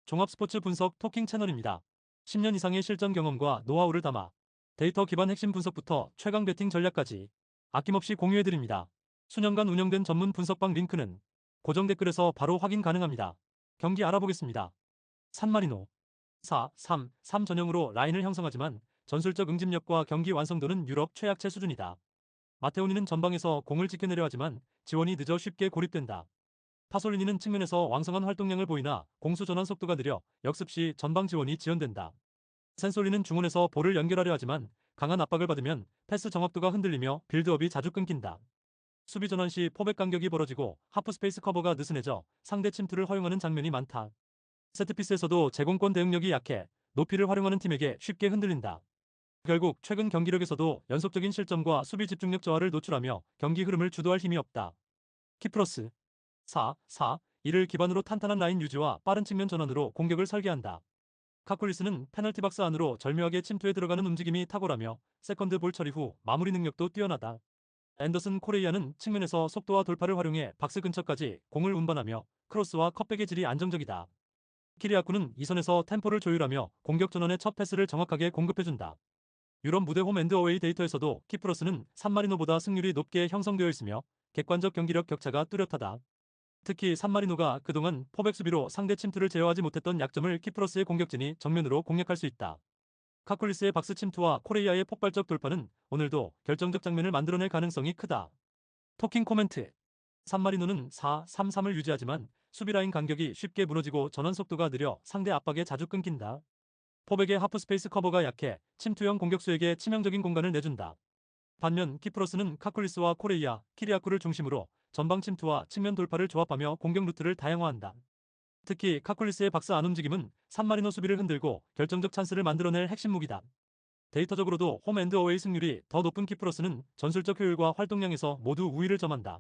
종합 스포츠 분석 토킹 채널입니다. 10년 이상의 실전 경험과 노하우를 담아 데이터 기반 핵심 분석부터 최강 배팅 전략까지 아낌없이 공유해드립니다. 수년간 운영된 전문 분석방 링크는 고정 댓글에서 바로 확인 가능합니다. 경기 알아보겠습니다. 산마리노 4-3-3 전형으로 라인을 형성하지만 전술적 응집력과 경기 완성도는 유럽 최약체 수준이다. 마테오니는 전방에서 공을 지켜내려 하지만 지원이 늦어 쉽게 고립된다. 파솔리니는 측면에서 왕성한 활동량을 보이나 공수 전환 속도가 느려 역습 시 전방 지원이 지연된다. 센솔리는 중원에서 볼을 연결하려 하지만 강한 압박을 받으면 패스 정확도가 흔들리며 빌드업이 자주 끊긴다. 수비 전환 시 포백 간격이 벌어지고 하프스페이스 커버가 느슨해져 상대 침투를 허용하는 장면이 많다. 세트피스에서도 제공권 대응력이 약해 높이를 활용하는 팀에게 쉽게 흔들린다. 결국 최근 경기력에서도 연속적인 실점과 수비 집중력 저하를 노출하며 경기 흐름을 주도할 힘이 없다. 키프로스 4-4-2를 기반으로 탄탄한 라인 유지와 빠른 측면 전환으로 공격을 설계한다. 카쿨리스는 페널티 박스 안으로 절묘하게 침투해 들어가는 움직임이 탁월하며 세컨드 볼 처리 후 마무리 능력도 뛰어나다. 앤더슨 코레이아는 측면에서 속도와 돌파를 활용해 박스 근처까지 공을 운반하며 크로스와 컵백의 질이 안정적이다. 키리아쿠는 이선에서 템포를 조율하며 공격 전환의 첫 패스를 정확하게 공급해준다. 유럽 무대 홈 앤드 어웨이 데이터에서도 키프로스는 산마리노보다 승률이 높게 형성되어 있으며 객관적 경기력 격차가 뚜렷하다. 특히 산마리노가 그동안 포백 수비로 상대 침투를 제어하지 못했던 약점을 키프로스의 공격진이 정면으로 공략할 수 있다. 카쿨리스의 박스 침투와 코레이아의 폭발적 돌파는 오늘도 결정적 장면을 만들어낼 가능성이 크다. 토킹 코멘트. 산마리노는 4-3-3을 유지하지만 수비라인 간격이 쉽게 무너지고 전환 속도가 느려 상대 압박에 자주 끊긴다. 포백의 하프스페이스 커버가 약해 침투형 공격수에게 치명적인 공간을 내준다. 반면 키프로스는 카쿨리스와 코레이아, 키리아쿠를 중심으로 전방 침투와 측면 돌파를 조합하며 공격 루트를 다양화한다. 특히 카쿨리스의 박스 안 움직임은 산마리노 수비를 흔들고 결정적 찬스를 만들어낼 핵심 무기다. 데이터적으로도 홈 앤드 어웨이 승률이 더 높은 키프로스는 전술적 효율과 활동량에서 모두 우위를 점한다.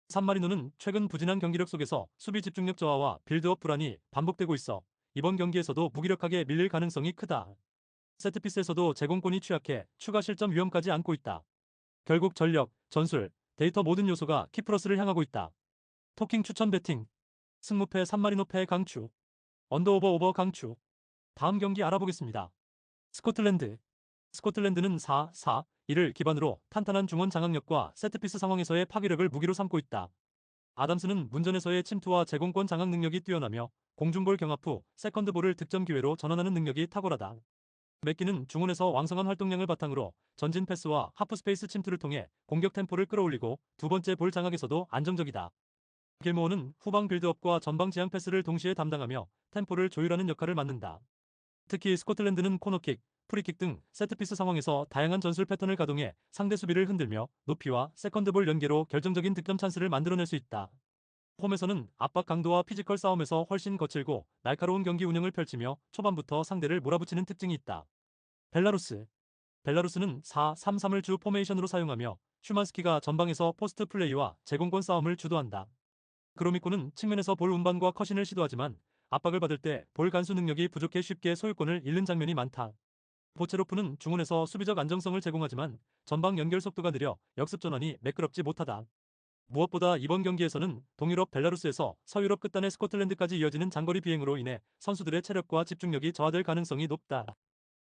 산마리노는 최근 부진한 경기력 속에서 수비 집중력 저하와 빌드업 불안이 반복되고 있어 이번 경기에서도 무기력하게 밀릴 가능성이 크다. 세트피스에서도 제공권이 취약해 추가 실점 위험까지 안고 있다. 결국 전력, 전술, 데이터 모든 요소가 키프로스를 향하고 있다. 토킹 추천 배팅. 승무패 산마리노 패 강추. 언더오버 오버 강추. 다음 경기 알아보겠습니다. 스코틀랜드. 스코틀랜드는 4-4-1을 기반으로 탄탄한 중원 장악력과 세트피스 상황에서의 파괴력을 무기로 삼고 있다. 아담스는 문전에서의 침투와 제공권 장악 능력이 뛰어나며 공중볼 경합 후 세컨드볼을 득점 기회로 전환하는 능력이 탁월하다. 맥기는 중원에서 왕성한 활동량을 바탕으로 전진 패스와 하프스페이스 침투를 통해 공격 템포를 끌어올리고 두 번째 볼 장악에서도 안정적이다. 길모어는 후방 빌드업과 전방 지향 패스를 동시에 담당하며 템포를 조율하는 역할을 맡는다. 특히 스코틀랜드는 코너킥, 프리킥 등 세트피스 상황에서 다양한 전술 패턴을 가동해 상대 수비를 흔들며 높이와 세컨드볼 연계로 결정적인 득점 찬스를 만들어낼 수 있다. 홈에서는 압박 강도와 피지컬 싸움에서 훨씬 거칠고 날카로운 경기 운영을 펼치며 초반부터 상대를 몰아붙이는 특징이 있다. 벨라루스. 벨라루스는 4-3-3을 주 포메이션으로 사용하며 슈만스키가 전방에서 포스트 플레이와 제공권 싸움을 주도한다. 그로미코는 측면에서 볼 운반과 컷신을 시도하지만 압박을 받을 때 볼 간수 능력이 부족해 쉽게 소유권을 잃는 장면이 많다. 보체로프는 중원에서 수비적 안정성을 제공하지만 전방 연결 속도가 느려 역습 전환이 매끄럽지 못하다. 무엇보다 이번 경기에서는 동유럽 벨라루스에서 서유럽 끝단의 스코틀랜드까지 이어지는 장거리 비행으로 인해 선수들의 체력과 집중력이 저하될 가능성이 높다.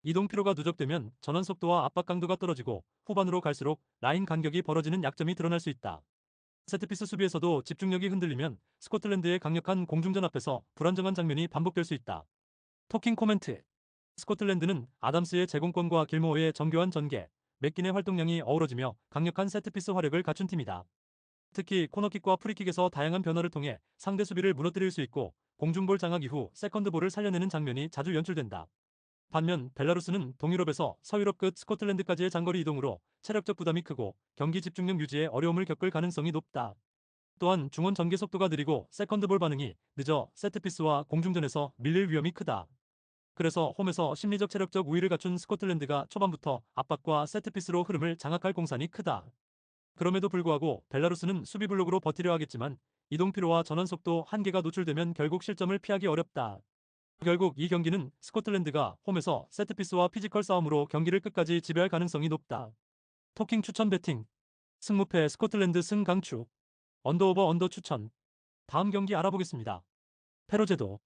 이동 피로가 누적되면 전환 속도와 압박 강도가 떨어지고 후반으로 갈수록 라인 간격이 벌어지는 약점이 드러날 수 있다. 세트피스 수비에서도 집중력이 흔들리면 스코틀랜드의 강력한 공중전 앞에서 불안정한 장면이 반복될 수 있다. 토킹 코멘트. 스코틀랜드는 아담스의 제공권과 길모어의 정교한 전개, 맥긴의 활동량이 어우러지며 강력한 세트피스 화력을 갖춘 팀이다. 특히 코너킥과 프리킥에서 다양한 변화를 통해 상대 수비를 무너뜨릴 수 있고 공중볼 장악 이후 세컨드볼을 살려내는 장면이 자주 연출된다. 반면 벨라루스는 동유럽에서 서유럽 끝 스코틀랜드까지의 장거리 이동으로 체력적 부담이 크고 경기 집중력 유지에 어려움을 겪을 가능성이 높다. 또한 중원 전개 속도가 느리고 세컨드볼 반응이 늦어 세트피스와 공중전에서 밀릴 위험이 크다. 그래서 홈에서 심리적 체력적 우위를 갖춘 스코틀랜드가 초반부터 압박과 세트피스로 흐름을 장악할 공산이 크다. 그럼에도 불구하고 벨라루스는 수비 블록으로 버티려 하겠지만 이동 피로와 전환 속도 한계가 노출되면 결국 실점을 피하기 어렵다. 결국 이 경기는 스코틀랜드가 홈에서 세트피스와 피지컬 싸움으로 경기를 끝까지 지배할 가능성이 높다. 토킹 추천 배팅. 승무패 스코틀랜드 승 강추. 언더오버 언더 추천. 다음 경기 알아보겠습니다. 페로제도.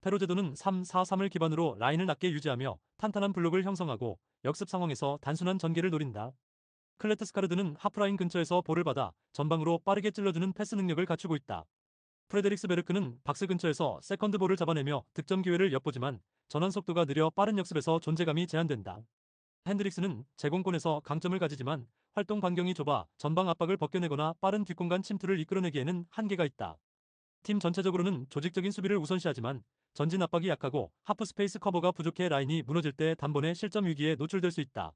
페로제도는 3-4-3을 기반으로 라인을 낮게 유지하며 탄탄한 블록을 형성하고 역습 상황에서 단순한 전개를 노린다. 클레트스카르드는 하프라인 근처에서 볼을 받아 전방으로 빠르게 찔러주는 패스 능력을 갖추고 있다. 프레데릭스 베르크는 박스 근처에서 세컨드 볼을 잡아내며 득점 기회를 엿보지만 전환 속도가 느려 빠른 역습에서 존재감이 제한된다. 핸드릭스는 제공권에서 강점을 가지지만 활동 반경이 좁아 전방 압박을 벗겨내거나 빠른 뒷공간 침투를 이끌어내기에는 한계가 있다. 팀 전체적으로는 조직적인 수비를 우선시하지만 전진 압박이 약하고 하프 스페이스 커버가 부족해 라인이 무너질 때 단번에 실점 위기에 노출될 수 있다.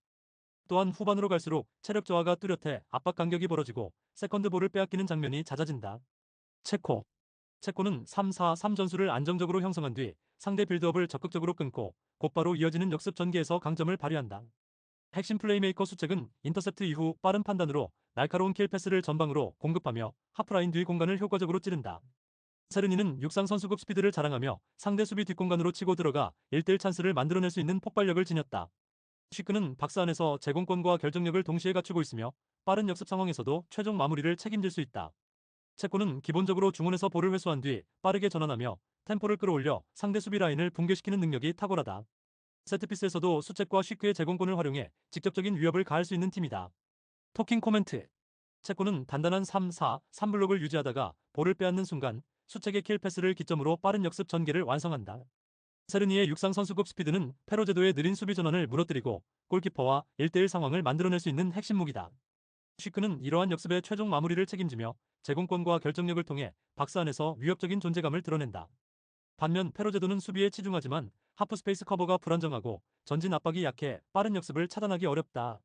또한 후반으로 갈수록 체력 저하가 뚜렷해 압박 간격이 벌어지고 세컨드 볼을 빼앗기는 장면이 잦아진다. 체코 체코는 3-4-3 전술을 안정적으로 형성한 뒤 상대 빌드업을 적극적으로 끊고 곧바로 이어지는 역습 전개에서 강점을 발휘한다. 핵심 플레이메이커 수책은 인터셉트 이후 빠른 판단으로 날카로운 킬 패스를 전방으로 공급하며 하프라인 뒤 공간을 효과적으로 찌른다. 세르니는 육상 선수급 스피드를 자랑하며 상대 수비 뒷공간으로 치고 들어가 1대1 찬스를 만들어낼 수 있는 폭발력을 지녔다. 쉬크는 박스 안에서 제공권과 결정력을 동시에 갖추고 있으며 빠른 역습 상황에서도 최종 마무리를 책임질 수 있다. 체코는 기본적으로 중원에서 볼을 회수한 뒤 빠르게 전환하며 템포를 끌어올려 상대 수비 라인을 붕괴시키는 능력이 탁월하다. 세트피스에서도 수책과 쉬크의 제공권을 활용해 직접적인 위협을 가할 수 있는 팀이다. 토킹 코멘트. 체코는 단단한 3-4-3 블록을 유지하다가 볼을 빼앗는 순간 수책의 킬 패스를 기점으로 빠른 역습 전개를 완성한다. 세르니의 육상 선수급 스피드는 페로제도의 느린 수비 전환을 무너뜨리고 골키퍼와 1대1 상황을 만들어낼 수 있는 핵심 무기다. 쉬크는 이러한 역습의 최종 마무리를 책임지며 제공권과 결정력을 통해 박스 안에서 위협적인 존재감을 드러낸다. 반면 페로제도는 수비에 치중하지만 하프 스페이스 커버가 불안정하고 전진 압박이 약해 빠른 역습을 차단하기 어렵다.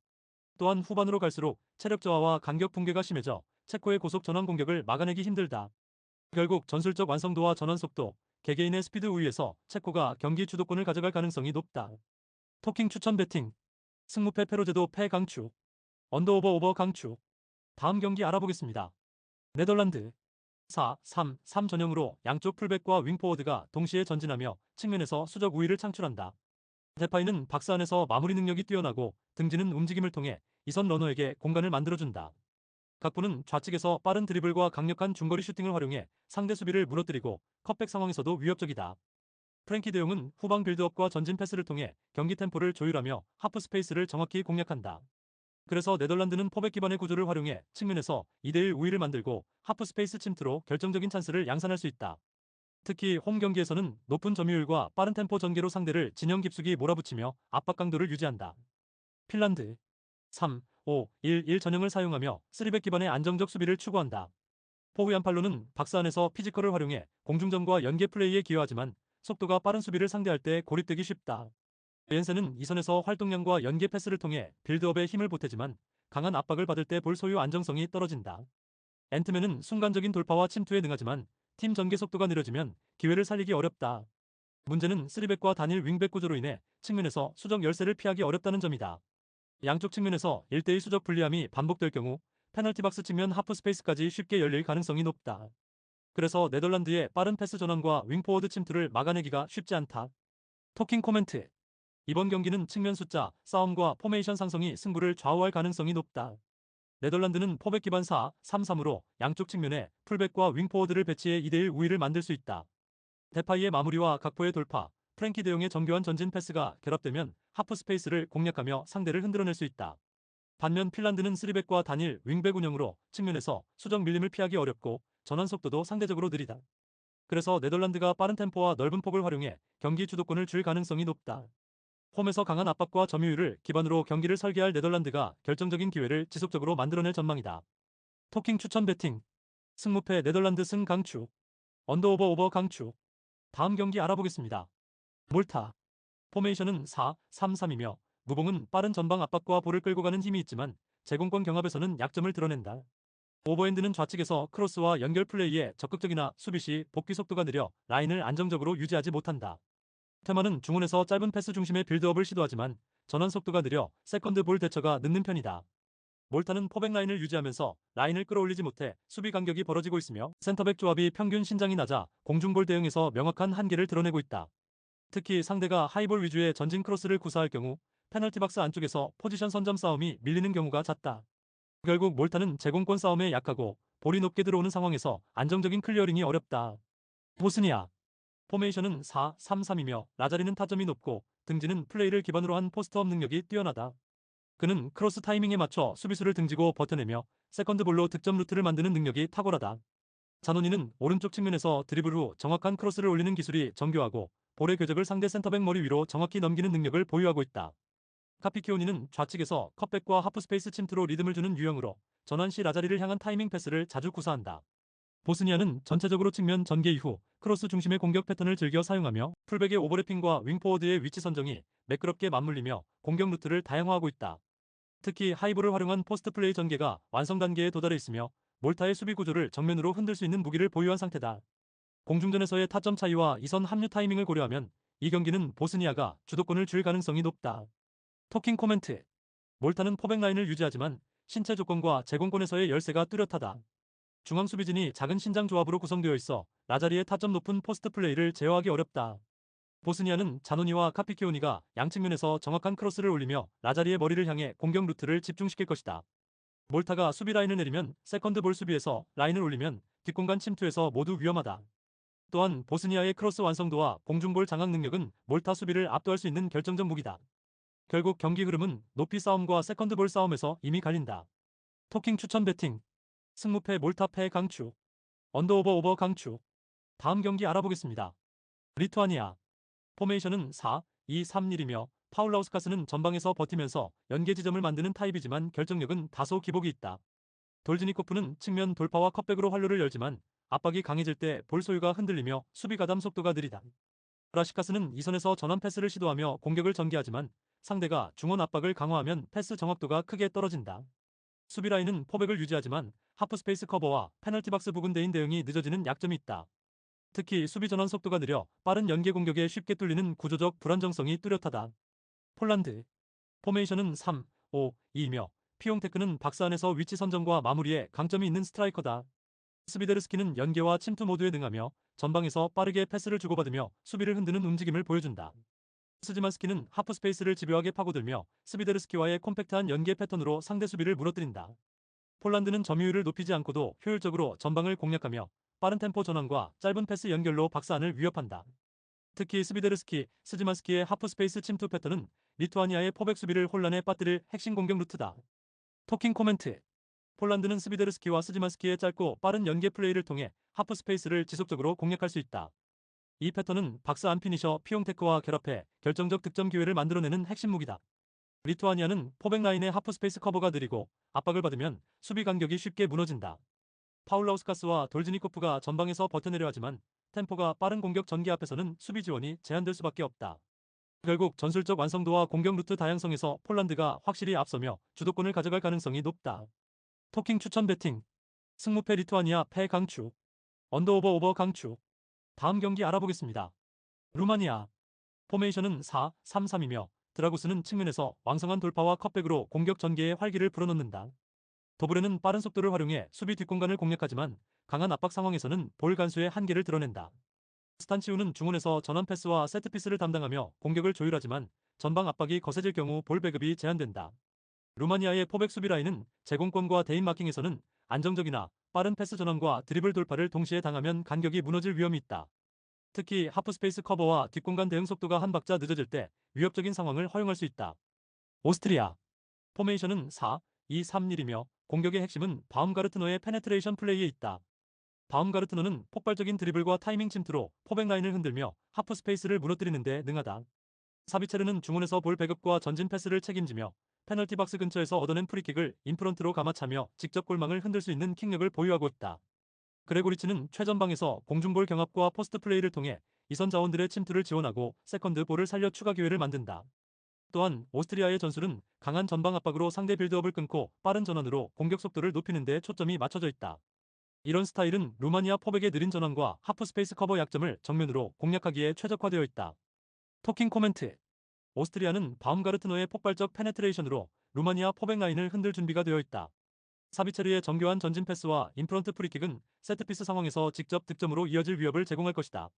또한 후반으로 갈수록 체력 저하와 간격 붕괴가 심해져 체코의 고속 전환 공격을 막아내기 힘들다. 결국 전술적 완성도와 전환 속도, 개개인의 스피드 우위에서 체코가 경기 주도권을 가져갈 가능성이 높다. 토킹 추천 배팅. 승무패 페로제도 패 강추. 언더오버 오버 강추. 다음 경기 알아보겠습니다. 네덜란드 4-3-3 전형으로 양쪽 풀백과 윙포워드가 동시에 전진하며 측면에서 수적 우위를 창출한다. 데파이는 박스 안에서 마무리 능력이 뛰어나고 등지는 움직임을 통해 이선 러너에게 공간을 만들어준다. 각부는 좌측에서 빠른 드리블과 강력한 중거리 슈팅을 활용해 상대 수비를 무너뜨리고 컷백 상황에서도 위협적이다. 프랭키 데용은 후방 빌드업과 전진 패스를 통해 경기 템포를 조율하며 하프 스페이스를 정확히 공략한다. 그래서 네덜란드는 포백 기반의 구조를 활용해 측면에서 2대1 우위를 만들고 하프 스페이스 침투로 결정적인 찬스를 양산할 수 있다. 특히 홈 경기에서는 높은 점유율과 빠른 템포 전개로 상대를 진영 깊숙이 몰아붙이며 압박 강도를 유지한다. 핀란드 3-5-1-1 전형을 사용하며 3백 기반의 안정적 수비를 추구한다. 포우얀팔로는 박스 안에서 피지컬을 활용해 공중전과 연계 플레이에 기여하지만 속도가 빠른 수비를 상대할 때 고립되기 쉽다. 옌센은 이선에서 활동량과 연계 패스를 통해 빌드업에 힘을 보태지만 강한 압박을 받을 때 볼 소유 안정성이 떨어진다. 앤트맨은 순간적인 돌파와 침투에 능하지만 팀 전개 속도가 느려지면 기회를 살리기 어렵다. 문제는 3백과 단일 윙백 구조로 인해 측면에서 수적 열세를 피하기 어렵다는 점이다. 양쪽 측면에서 1대1 수적 불리함이 반복될 경우 페널티 박스 측면 하프 스페이스까지 쉽게 열릴 가능성이 높다. 그래서 네덜란드의 빠른 패스 전환과 윙포워드 침투를 막아내기가 쉽지 않다. 토킹 코멘트. 이번 경기는 측면 숫자, 싸움과 포메이션 상성이 승부를 좌우할 가능성이 높다. 네덜란드는 포백 기반 4-3-3으로 양쪽 측면에 풀백과 윙포워드를 배치해 2대1 우위를 만들 수 있다. 데파이의 마무리와 각포의 돌파, 프랭키 데용의 정교한 전진 패스가 결합되면 하프 스페이스를 공략하며 상대를 흔들어낼 수 있다. 반면 핀란드는 3백과 단일 윙백 운영으로 측면에서 수적 밀림을 피하기 어렵고 전환 속도도 상대적으로 느리다. 그래서 네덜란드가 빠른 템포와 넓은 폭을 활용해 경기 주도권을 줄 가능성이 높다. 홈에서 강한 압박과 점유율을 기반으로 경기를 설계할 네덜란드가 결정적인 기회를 지속적으로 만들어낼 전망이다. 토킹 추천 배팅. 승무패 네덜란드 승 강추. 언더오버 오버 강추. 다음 경기 알아보겠습니다. 몰타. 포메이션은 4-3-3이며 무봉은 빠른 전방 압박과 볼을 끌고 가는 힘이 있지만 제공권 경합에서는 약점을 드러낸다. 오버핸드는 좌측에서 크로스와 연결 플레이에 적극적이나 수비 시 복귀 속도가 느려 라인을 안정적으로 유지하지 못한다. 테마는 중원에서 짧은 패스 중심의 빌드업을 시도하지만 전환 속도가 느려 세컨드 볼 대처가 늦는 편이다. 몰타는 포백 라인을 유지하면서 라인을 끌어올리지 못해 수비 간격이 벌어지고 있으며 센터백 조합이 평균 신장이 낮아 공중볼 대응에서 명확한 한계를 드러내고 있다. 특히 상대가 하이볼 위주의 전진 크로스를 구사할 경우 페널티 박스 안쪽에서 포지션 선점 싸움이 밀리는 경우가 잦다. 결국 몰타는 제공권 싸움에 약하고 볼이 높게 들어오는 상황에서 안정적인 클리어링이 어렵다. 보스니아 포메이션은 4-3-3이며 라자리는 타점이 높고 등지는 플레이를 기반으로 한 포스트업 능력이 뛰어나다. 그는 크로스 타이밍에 맞춰 수비수를 등지고 버텨내며 세컨드볼로 득점 루트를 만드는 능력이 탁월하다. 자노니는 오른쪽 측면에서 드리블 후 정확한 크로스를 올리는 기술이 정교하고 볼의 궤적을 상대 센터백 머리 위로 정확히 넘기는 능력을 보유하고 있다. 카피키오니는 좌측에서 컵백과 하프스페이스 침투로 리듬을 주는 유형으로 전환 시 라자리를 향한 타이밍 패스를 자주 구사한다. 보스니아는 전체적으로 측면 전개 이후 크로스 중심의 공격 패턴을 즐겨 사용하며 풀백의 오버래핑과 윙포워드의 위치 선정이 매끄럽게 맞물리며 공격 루트를 다양화하고 있다. 특히 하이볼을 활용한 포스트 플레이 전개가 완성 단계에 도달해 있으며 몰타의 수비 구조를 정면으로 흔들 수 있는 무기를 보유한 상태다. 공중전에서의 타점 차이와 이선 합류 타이밍을 고려하면 이 경기는 보스니아가 주도권을 줄 가능성이 높다. 토킹 코멘트. 몰타는 포백 라인을 유지하지만 신체 조건과 제공권에서의 열세가 뚜렷하다. 중앙 수비진이 작은 신장 조합으로 구성되어 있어 라자리의 타점 높은 포스트 플레이를 제어하기 어렵다. 보스니아는 자노니와 카피키오니가 양측면에서 정확한 크로스를 올리며 라자리의 머리를 향해 공격 루트를 집중시킬 것이다. 몰타가 수비 라인을 내리면 세컨드 볼 수비에서 라인을 올리면 뒷공간 침투에서 모두 위험하다. 또한 보스니아의 크로스 완성도와 공중볼 장악 능력은 몰타 수비를 압도할 수 있는 결정적 무기다. 결국 경기 흐름은 높이 싸움과 세컨드 볼 싸움에서 이미 갈린다. 토킹 추천 배팅. 승무패 몰타패 강추. 언더오버 오버 강추. 다음 경기 알아보겠습니다. 리투아니아. 포메이션은 4-2-3-1이며 파울라우스카스는 전방에서 버티면서 연계 지점을 만드는 타입이지만 결정력은 다소 기복이 있다. 돌즈니코프는 측면 돌파와 컷백으로 활로를 열지만 압박이 강해질 때 볼 소유가 흔들리며 수비 가담 속도가 느리다. 라시카스는 이선에서 전환 패스를 시도하며 공격을 전개하지만 상대가 중원 압박을 강화하면 패스 정확도가 크게 떨어진다. 수비 라인은 포백을 유지하지만 하프스페이스 커버와 페널티 박스 부근 대인 대응이 늦어지는 약점이 있다. 특히 수비 전환 속도가 느려 빠른 연계 공격에 쉽게 뚫리는 구조적 불안정성이 뚜렷하다. 폴란드. 포메이션은 3-5-2이며 피용테크는 박스 안에서 위치 선정과 마무리에 강점이 있는 스트라이커다. 스비데르스키는 연계와 침투 모두에 능하며 전방에서 빠르게 패스를 주고받으며 수비를 흔드는 움직임을 보여준다. 스지만스키는 하프 스페이스를 집요하게 파고들며 스비데르스키와의 콤팩트한 연계 패턴으로 상대 수비를 무너뜨린다. 폴란드는 점유율을 높이지 않고도 효율적으로 전방을 공략하며 빠른 템포 전환과 짧은 패스 연결로 박스 안을 위협한다. 특히 스비데르스키, 스지만스키의 하프 스페이스 침투 패턴은 리투아니아의 포백 수비를 혼란에 빠뜨릴 핵심 공격 루트다. 토킹 코멘트. 폴란드는 스비데르스키와 스지만스키의 짧고 빠른 연계 플레이를 통해 하프 스페이스를 지속적으로 공략할 수 있다. 이 패턴은 박스 안 피니셔 피용테크와 결합해 결정적 득점 기회를 만들어내는 핵심 무기다. 리투아니아는 포백 라인의 하프 스페이스 커버가 느리고 압박을 받으면 수비 간격이 쉽게 무너진다. 파울라우스카스와 돌즈니코프가 전방에서 버텨내려 하지만 템포가 빠른 공격 전개 앞에서는 수비 지원이 제한될 수밖에 없다. 결국 전술적 완성도와 공격 루트 다양성에서 폴란드가 확실히 앞서며 주도권을 가져갈 가능성이 높다. 토킹 추천 배팅. 승무패 리투아니아 패 강추. 언더오버 오버 강추. 다음 경기 알아보겠습니다. 루마니아. 포메이션은 4-3-3이며 드라구스는 측면에서 왕성한 돌파와 컷백으로 공격 전개에 활기를 불어넣는다. 도브레는 빠른 속도를 활용해 수비 뒷공간을 공략하지만 강한 압박 상황에서는 볼 간수의 한계를 드러낸다. 스탄치우는 중원에서 전환 패스와 세트피스를 담당하며 공격을 조율하지만 전방 압박이 거세질 경우 볼 배급이 제한된다. 루마니아의 포백 수비 라인은 제공권과 대인 마킹에서는 안정적이나 빠른 패스 전환과 드리블 돌파를 동시에 당하면 간격이 무너질 위험이 있다. 특히 하프스페이스 커버와 뒷공간 대응 속도가 한 박자 늦어질 때 위협적인 상황을 허용할 수 있다. 오스트리아. 포메이션은 4-2-3-1이며 공격의 핵심은 바움가르트너의 페네트레이션 플레이에 있다. 바움가르트너는 폭발적인 드리블과 타이밍 침투로 포백 라인을 흔들며 하프 스페이스를 무너뜨리는 데 능하다. 사비체르는 중원에서 볼 배급과 전진 패스를 책임지며 페널티 박스 근처에서 얻어낸 프리킥을 인프런트로 감아차며 직접 골망을 흔들 수 있는 킥력을 보유하고 있다. 그레고리치는 최전방에서 공중볼 경합과 포스트 플레이를 통해 이선 자원들의 침투를 지원하고 세컨드 볼을 살려 추가 기회를 만든다. 또한 오스트리아의 전술은 강한 전방 압박으로 상대 빌드업을 끊고 빠른 전환으로 공격 속도를 높이는 데 초점이 맞춰져 있다. 이런 스타일은 루마니아 포백의 느린 전환과 하프 스페이스 커버 약점을 정면으로 공략하기에 최적화되어 있다. 토킹 코멘트. 오스트리아는 바움가르트너의 폭발적 페네트레이션으로 루마니아 포백 라인을 흔들 준비가 되어 있다. 사비체르의 정교한 전진 패스와 인프런트 프리킥은 세트피스 상황에서 직접 득점으로 이어질 위협을 제공할 것이다.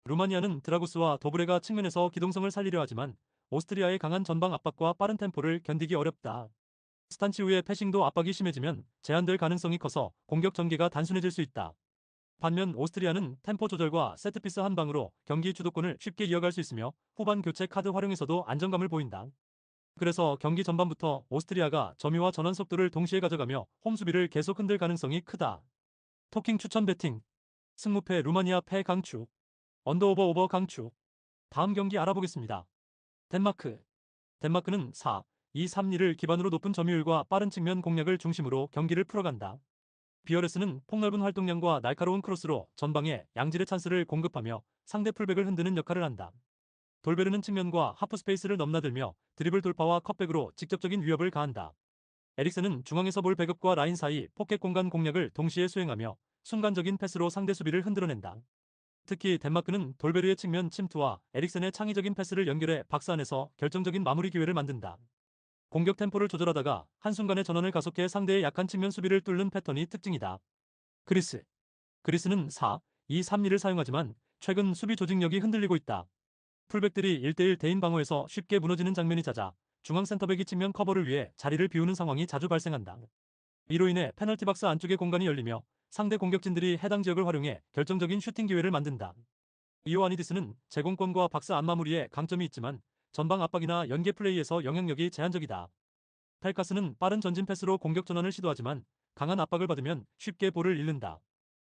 루마니아는 드라구스와 도브레가 측면에서 기동성을 살리려 하지만 오스트리아의 강한 전방 압박과 빠른 템포를 견디기 어렵다. 스탄치우의 패싱도 압박이 심해지면 제한될 가능성이 커서 공격 전개가 단순해질 수 있다. 반면 오스트리아는 템포 조절과 세트피스 한 방으로 경기 주도권을 쉽게 이어갈 수 있으며 후반 교체 카드 활용에서도 안정감을 보인다. 그래서 경기 전반부터 오스트리아가 점유와 전환 속도를 동시에 가져가며 홈 수비를 계속 흔들 가능성이 크다. 토킹 추천 배팅. 승무패 루마니아 패 강추. 언더오버 오버 강추. 다음 경기 알아보겠습니다. 덴마크. 덴마크는 4-2-3-2를 기반으로 높은 점유율과 빠른 측면 공략을 중심으로 경기를 풀어간다. 비어레스는 폭넓은 활동량과 날카로운 크로스로 전방에 양질의 찬스를 공급하며 상대 풀백을 흔드는 역할을 한다. 돌베르는 측면과 하프 스페이스를 넘나들며 드리블 돌파와 컷백으로 직접적인 위협을 가한다. 에릭센은 중앙에서 볼 백업과 라인 사이 포켓 공간 공략을 동시에 수행하며 순간적인 패스로 상대 수비를 흔들어낸다. 특히 덴마크는 돌베르의 측면 침투와 에릭센의 창의적인 패스를 연결해 박스 안에서 결정적인 마무리 기회를 만든다. 공격 템포를 조절하다가 한순간에 전환을 가속해 상대의 약한 측면 수비를 뚫는 패턴이 특징이다. 그리스. 그리스는 4-2-3-2를 사용하지만 최근 수비 조직력이 흔들리고 있다. 풀백들이 1대1 대인 방어에서 쉽게 무너지는 장면이 잦아 중앙 센터백이 측면 커버를 위해 자리를 비우는 상황이 자주 발생한다. 이로 인해 페널티 박스 안쪽의 공간이 열리며 상대 공격진들이 해당 지역을 활용해 결정적인 슈팅 기회를 만든다. 이오아니디스는 제공권과 박스 안 마무리에 강점이 있지만 전방 압박이나 연계 플레이에서 영향력이 제한적이다. 펠카스는 빠른 전진 패스로 공격 전환을 시도하지만 강한 압박을 받으면 쉽게 볼을 잃는다.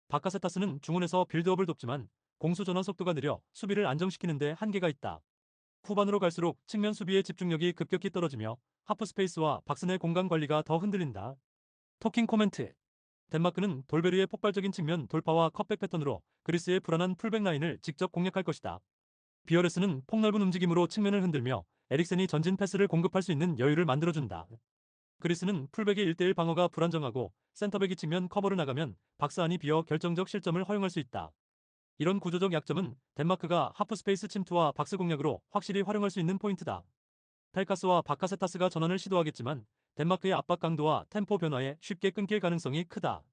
바카세타스는 중원에서 빌드업을 돕지만 공수 전환 속도가 느려 수비를 안정시키는 데 한계가 있다. 후반으로 갈수록 측면 수비의 집중력이 급격히 떨어지며 하프 스페이스와 박스 내 공간 관리가 더 흔들린다. 토킹 코멘트. 덴마크는 돌베르의 폭발적인 측면 돌파와 컷백 패턴으로 그리스의 불안한 풀백 라인을 직접 공략할 것이다. 비어레스는 폭넓은 움직임으로 측면을 흔들며 에릭센이 전진 패스를 공급할 수 있는 여유를 만들어준다. 그리스는 풀백의 1대1 방어가 불안정하고 센터백이 측면 커버를 나가면 박스 안이 비어 결정적 실점을 허용할 수 있다. 이런 구조적 약점은 덴마크가 하프 스페이스 침투와 박스 공략으로 확실히 활용할 수 있는 포인트다. 펠카스와 바카세타스가 전환을 시도하겠지만 덴마크의 압박 강도와 템포 변화에 쉽게 끊길 가능성이 크다.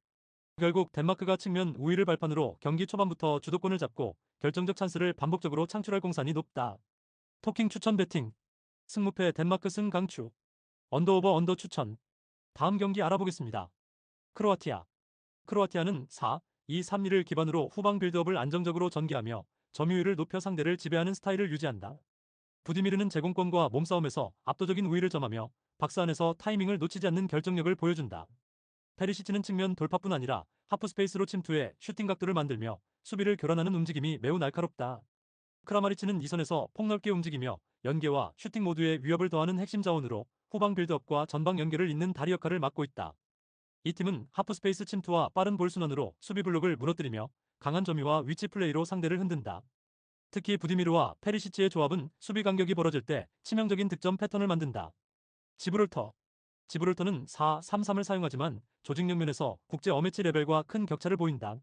결국 덴마크가 측면 우위를 발판으로 경기 초반부터 주도권을 잡고 결정적 찬스를 반복적으로 창출할 공산이 높다. 토킹 추천 배팅. 승무패 덴마크 승 강추. 언더오버 언더 추천. 다음 경기 알아보겠습니다. 크로아티아. 크로아티아는 4-2-3-2를 기반으로 후방 빌드업을 안정적으로 전개하며 점유율을 높여 상대를 지배하는 스타일을 유지한다. 부디미르는 제공권과 몸싸움에서 압도적인 우위를 점하며 박스 안에서 타이밍을 놓치지 않는 결정력을 보여준다. 페리시치는 측면 돌파뿐 아니라 하프 스페이스로 침투해 슈팅 각도를 만들며 수비를 교란하는 움직임이 매우 날카롭다. 크라마리치는 이선에서 폭넓게 움직이며 연계와 슈팅 모두에 위협을 더하는 핵심 자원으로 후방 빌드업과 전방 연계를 잇는 다리 역할을 맡고 있다. 이 팀은 하프 스페이스 침투와 빠른 볼 순환으로 수비 블록을 무너뜨리며 강한 점유와 위치 플레이로 상대를 흔든다. 특히 부디미르와 페리시치의 조합은 수비 간격이 벌어질 때 치명적인 득점 패턴을 만든다. 지브롤터. 지브롤터는 4-3-3을 사용하지만 조직력 면에서 국제 어매치 레벨과 큰 격차를 보인다.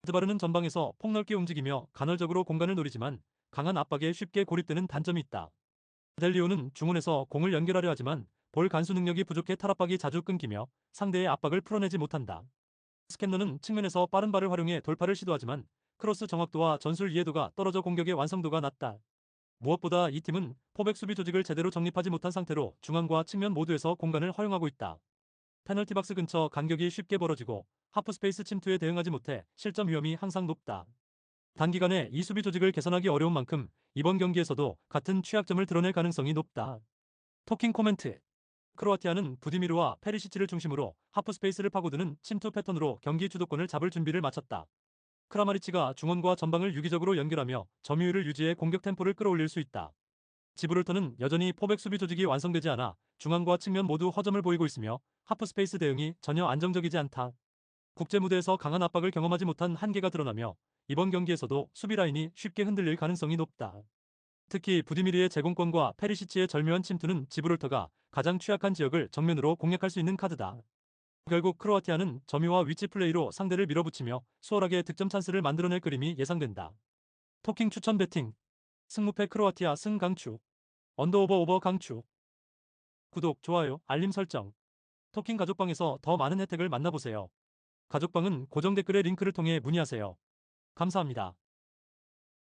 드바르는 전방에서 폭넓게 움직이며 간헐적으로 공간을 노리지만 강한 압박에 쉽게 고립되는 단점이 있다. 델리오는 중원에서 공을 연결하려 하지만 볼 간수 능력이 부족해 탈압박이 자주 끊기며 상대의 압박을 풀어내지 못한다. 스캔너는 측면에서 빠른 발을 활용해 돌파를 시도하지만 크로스 정확도와 전술 이해도가 떨어져 공격의 완성도가 낮다. 무엇보다 이 팀은 포백 수비 조직을 제대로 정립하지 못한 상태로 중앙과 측면 모두에서 공간을 허용하고 있다. 페널티 박스 근처 간격이 쉽게 벌어지고 하프 스페이스 침투에 대응하지 못해 실점 위험이 항상 높다. 단기간에 이 수비 조직을 개선하기 어려운 만큼 이번 경기에서도 같은 취약점을 드러낼 가능성이 높다. 토킹 코멘트. 크로아티아는 부디미르와 페리시치를 중심으로 하프 스페이스를 파고드는 침투 패턴으로 경기 주도권을 잡을 준비를 마쳤다. 크라마리치가 중원과 전방을 유기적으로 연결하며 점유율을 유지해 공격 템포를 끌어올릴 수 있다. 지브롤터는 여전히 포백 수비 조직이 완성되지 않아 중앙과 측면 모두 허점을 보이고 있으며 하프 스페이스 대응이 전혀 안정적이지 않다. 국제 무대에서 강한 압박을 경험하지 못한 한계가 드러나며 이번 경기에서도 수비 라인이 쉽게 흔들릴 가능성이 높다. 특히 부디미르의 제공권과 페리시치의 절묘한 침투는 지브롤터가 가장 취약한 지역을 정면으로 공략할 수 있는 카드다. 결국 크로아티아는 점유와 위치 플레이로 상대를 밀어붙이며 수월하게 득점 찬스를 만들어낼 그림이 예상된다. 토킹 추천 배팅. 승무패 크로아티아 승 강추. 언더오버 오버 강추. 구독, 좋아요, 알림 설정. 토킹 가족방에서 더 많은 혜택을 만나보세요. 가족방은 고정 댓글의 링크를 통해 문의하세요. 감사합니다.